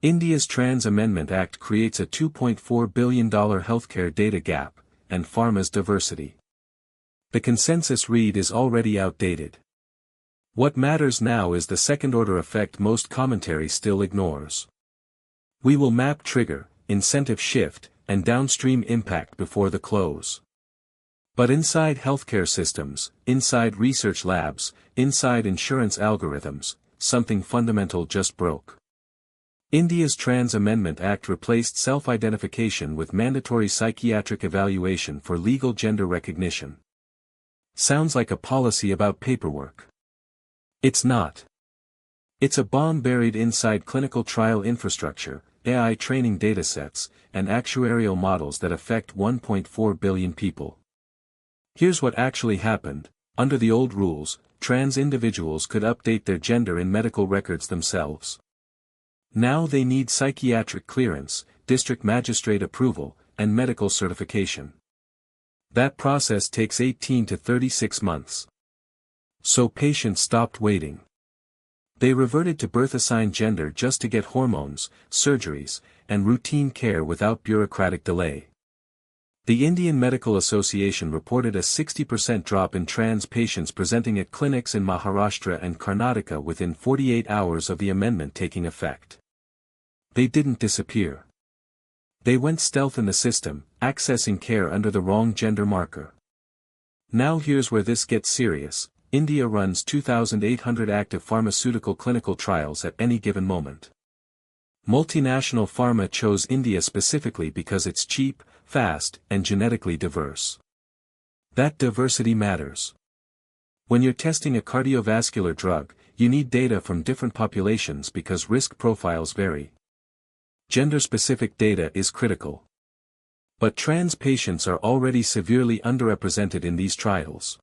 India's Trans Amendment Act creates a $2.4 billion healthcare data gap, and Pharma's diversity. The consensus read is already outdated. What matters now is the second-order effect most commentary still ignores. We will map trigger, incentive shift, and downstream impact before the close. But inside healthcare systems, inside research labs, inside insurance algorithms, something fundamental just broke. India's Trans Amendment Act replaced self-identification with mandatory psychiatric evaluation for legal gender recognition. Sounds like a policy about paperwork. It's not. It's a bomb buried inside clinical trial infrastructure, AI training datasets, and actuarial models that affect 1.4 billion people. Here's what actually happened. Under the old rules, trans individuals could update their gender in medical records themselves. Now they need psychiatric clearance, district magistrate approval, and medical certification. That process takes 18 to 36 months. So patients stopped waiting. They reverted to birth-assigned gender just to get hormones, surgeries, and routine care without bureaucratic delay. The Indian Medical Association reported a 60% drop in trans patients presenting at clinics in Maharashtra and Karnataka within 48 hours of the amendment taking effect. They didn't disappear. They went stealth in the system, accessing care under the wrong gender marker. Now here's where this gets serious. India runs 2,800 active pharmaceutical clinical trials at any given moment. Multinational pharma chose India specifically because it's cheap, fast, and genetically diverse. That diversity matters. When you're testing a cardiovascular drug, you need data from different populations because risk profiles vary. Gender-specific data is critical. But trans patients are already severely underrepresented in these trials.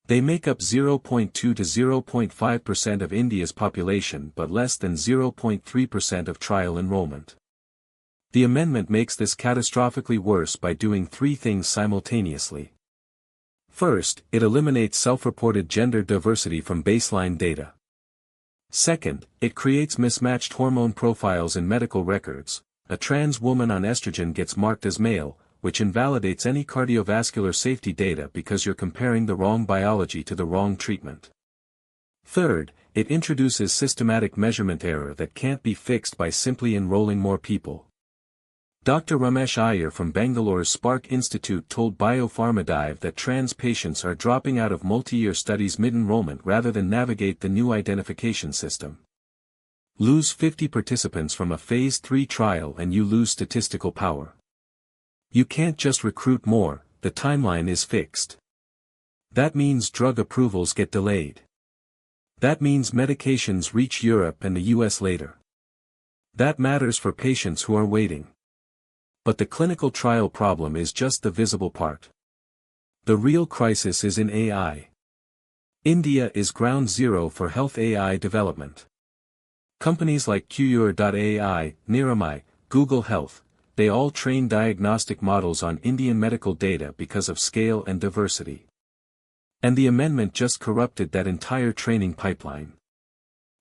They make up 0.2 to 0.5% of India's population but less than 0.3% of trial enrollment. The amendment makes this catastrophically worse by doing three things simultaneously. First, it eliminates self-reported gender diversity from baseline data. Second, it creates mismatched hormone profiles in medical records. A trans woman on estrogen gets marked as male, which invalidates any cardiovascular safety data because you're comparing the wrong biology to the wrong treatment. Third, it introduces systematic measurement error that can't be fixed by simply enrolling more people. Dr. Ramesh Iyer from Bangalore's Spark Institute told Biopharma Dive that trans patients are dropping out of multi-year studies mid-enrollment rather than navigate the new identification system. Lose 50 participants from a phase 3 trial and you lose statistical power. You can't just recruit more, the timeline is fixed. That means drug approvals get delayed. That means medications reach Europe and the US later. That matters for patients who are waiting. But the clinical trial problem is just the visible part. The real crisis is in AI. India is ground zero for health AI development. Companies like Qure.ai, Niramai, Google Health, they all train diagnostic models on Indian medical data because of scale and diversity. And the amendment just corrupted that entire training pipeline.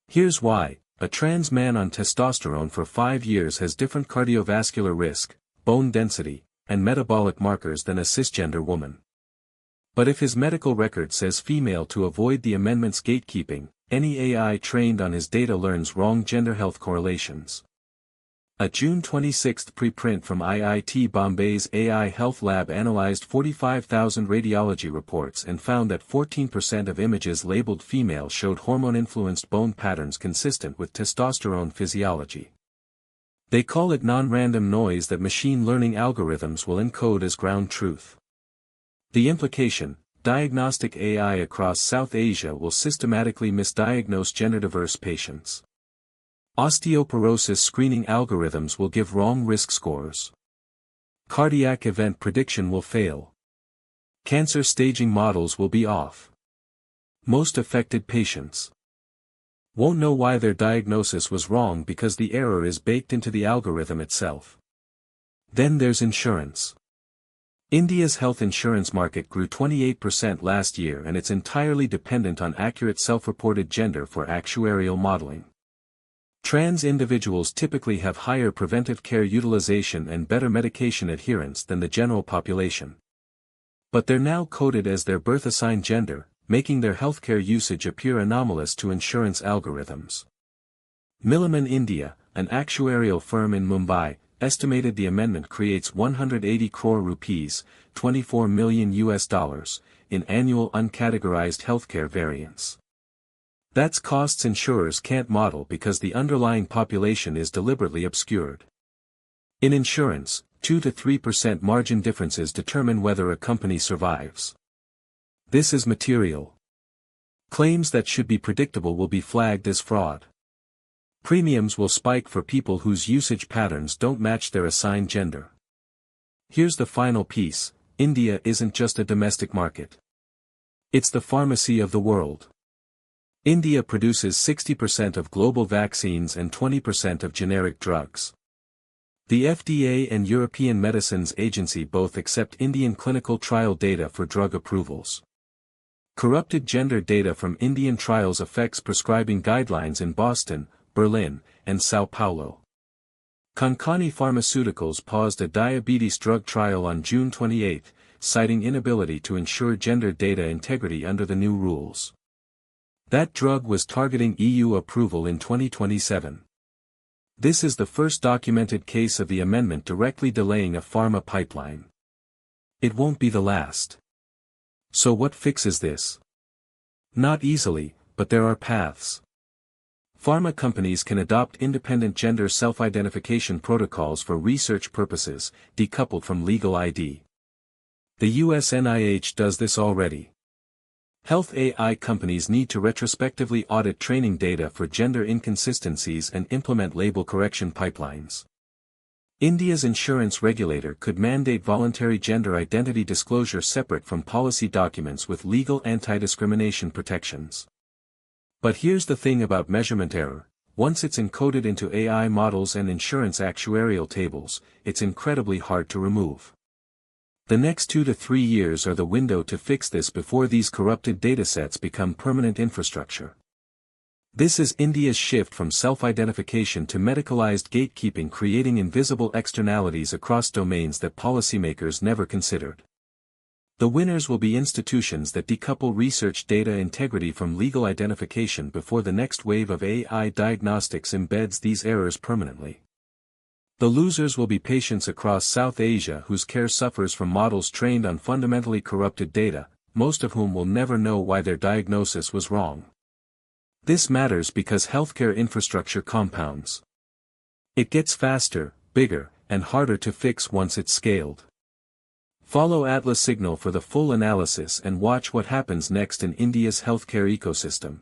Here's why: a trans man on testosterone for 5 years has different cardiovascular risk, bone density, and metabolic markers than a cisgender woman. But if his medical record says female to avoid the amendment's gatekeeping, any AI trained on his data learns wrong gender health correlations. A June 26 preprint from IIT Bombay's AI Health Lab analyzed 45,000 radiology reports and found that 14% of images labeled female showed hormone-influenced bone patterns consistent with testosterone physiology. They call it non-random noise that machine learning algorithms will encode as ground truth. The implication: diagnostic AI across South Asia will systematically misdiagnose gender-diverse patients. Osteoporosis screening algorithms will give wrong risk scores. Cardiac event prediction will fail. Cancer staging models will be off. Most affected patients won't know why their diagnosis was wrong because the error is baked into the algorithm itself. Then there's insurance. India's health insurance market grew 28% last year and it's entirely dependent on accurate self-reported gender for actuarial modeling. Trans individuals typically have higher preventive care utilization and better medication adherence than the general population. But they're now coded as their birth-assigned gender, making their healthcare usage appear anomalous to insurance algorithms. Milliman India, an actuarial firm in Mumbai, estimated the amendment creates 180 crore rupees, $24 million in annual uncategorized healthcare variance. That's costs insurers can't model because the underlying population is deliberately obscured. In insurance, 2 to 3% margin differences determine whether a company survives. This is material. Claims that should be predictable will be flagged as fraud. Premiums will spike for people whose usage patterns don't match their assigned gender. Here's the final piece: India isn't just a domestic market. It's the pharmacy of the world. India produces 60% of global vaccines and 20% of generic drugs. The FDA and European Medicines Agency both accept Indian clinical trial data for drug approvals. Corrupted gender data from Indian trials affects prescribing guidelines in Boston, Berlin, and Sao Paulo. Concani Pharmaceuticals paused a diabetes drug trial on June 28, citing inability to ensure gender data integrity under the new rules. That drug was targeting EU approval in 2027. This is the first documented case of the amendment directly delaying a pharma pipeline. It won't be the last. So what fixes this? Not easily, but there are paths. Pharma companies can adopt independent gender self-identification protocols for research purposes, decoupled from legal ID. The US NIH does this already. Health AI companies need to retrospectively audit training data for gender inconsistencies and implement label correction pipelines. India's insurance regulator could mandate voluntary gender identity disclosure separate from policy documents with legal anti-discrimination protections. But here's the thing about measurement error: once it's encoded into AI models and insurance actuarial tables, it's incredibly hard to remove. The next 2 to 3 years are the window to fix this before these corrupted datasets become permanent infrastructure. This is India's shift from self-identification to medicalized gatekeeping, creating invisible externalities across domains that policymakers never considered. The winners will be institutions that decouple research data integrity from legal identification before the next wave of AI diagnostics embeds these errors permanently. The losers will be patients across South Asia whose care suffers from models trained on fundamentally corrupted data, most of whom will never know why their diagnosis was wrong. This matters because healthcare infrastructure compounds. It gets faster, bigger, and harder to fix once it's scaled. Follow Atlas Signal for the full analysis and watch what happens next in India's healthcare ecosystem.